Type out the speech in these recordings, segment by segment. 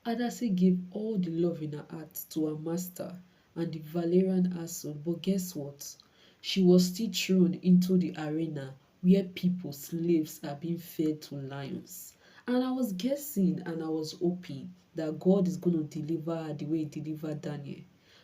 Hadassah gave all the love in her heart to her master and the Valerian asshole, but guess what? She was still thrown into the arena where people, slaves, are being fed to lions. And I was guessing and I was hoping that God is going to deliver her the way He delivered Daniel.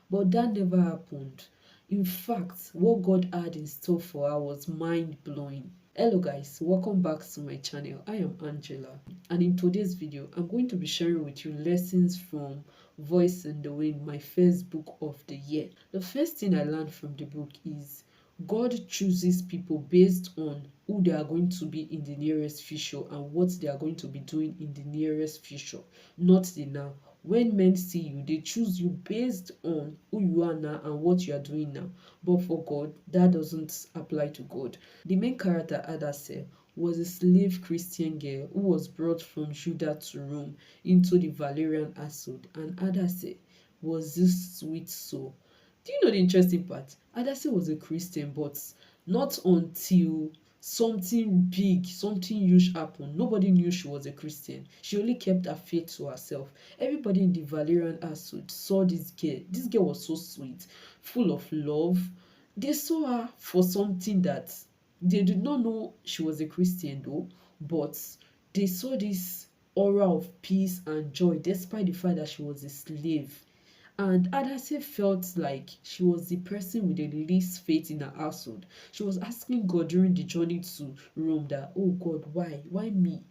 But that never happened. In fact, what God had in store for her was mind blowing. Hello guys, welcome back to my channel. I am Angela, and in today's video I'm going to be sharing with you lessons from Voice in the Wind, my first book of the year. The first thing I learned from the book is God chooses people based on who they are going to be in the nearest future and what they are going to be doing in the nearest future, not the now. When men see you, they choose you based on who you are now and what you are doing now. But for God, that doesn't apply to God. The main character, Hadassah, was a slave Christian girl who was brought from Judah to Rome into the Valerian household, and Hadassah was this sweet soul. Do you know the interesting part? Hadassah was a Christian, but not until something big, something huge happened. Nobody knew she was a Christian. She only kept her faith to herself. Everybody in the Valerian household saw this girl. This girl was so sweet, full of love. They saw her for something that they did not know she was a Christian though, but they saw this aura of peace and joy despite the fact that she was a slave. And Hadassah felt like she was the person with the least faith in her household. She was asking God during the journey to Rome that, oh God, why? Why me?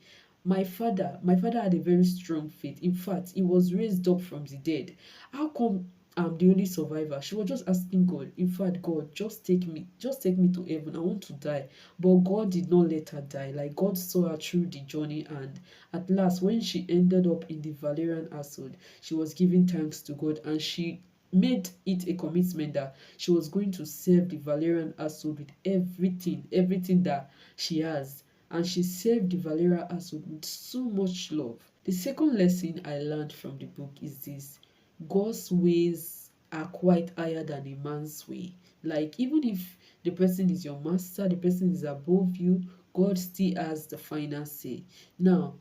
My father had a very strong faith. In fact, he was raised up from the dead. How come I'm the only survivor? She was just asking God, in fact, God, just take me to heaven. I want to die. But God did not let her die. Like God saw her through the journey, and at last, when she ended up in the Valerian household, she was giving thanks to God, and she made it a commitment that she was going to serve the Valerian household with everything that she has, and she served the Valeria household with so much love. The second lesson I learned from the book is this: God's ways are quite higher than a man's way. Like, even if the person is your master, the person is above you, God still has the final say. Now,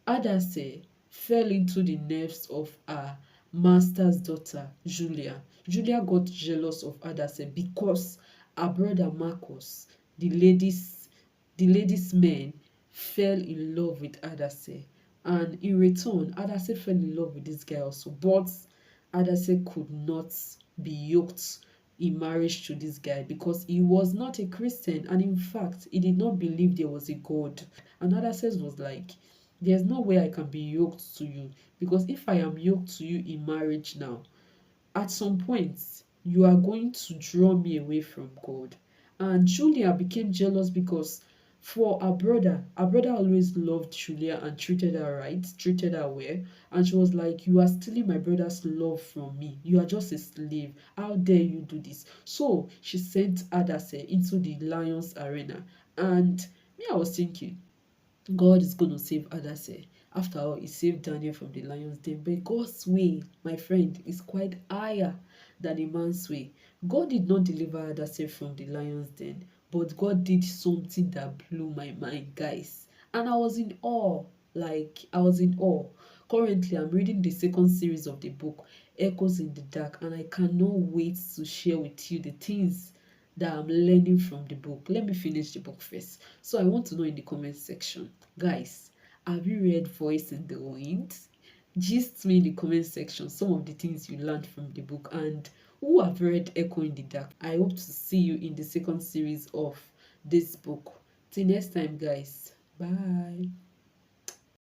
Hadassah fell into the nerves of her master's daughter, Julia. Julia got jealous of Hadassah because her brother Marcus, the lady's man, fell in love with Hadassah. And in return, Hadassah fell in love with this guy also. But Hadassah could not be yoked in marriage to this guy because he was not a Christian, and in fact he did not believe there was a God. And Hadassah was like, there's no way I can be yoked to you, because if I am yoked to you in marriage now, at some point you are going to draw me away from God. And Julia became jealous because for her brother always loved Julia and treated her right, treated her well. And she was like, you are stealing my brother's love from me. You are just a slave. How dare you do this? So she sent Hadassah into the lion's arena. And me, I was thinking, God is going to save Hadassah. After all, he saved Daniel from the lion's den. But God's way, my friend, is quite higher than a man's way. God did not deliver Hadassah from the lion's den, but God did something that blew my mind, guys. And I was in awe. Like, I was in awe. Currently, I'm reading the second series of the book, Echoes in the Dark, and I cannot wait to share with you the things that I'm learning from the book. Let me finish the book first. So I want to know in the comment section, guys, have you read Voice in the Wind? Gist me in the comment section some of the things you learned from the book, and who have read Echo in the Dark. I hope to see you in the second series of this book. Till next time, guys. Bye.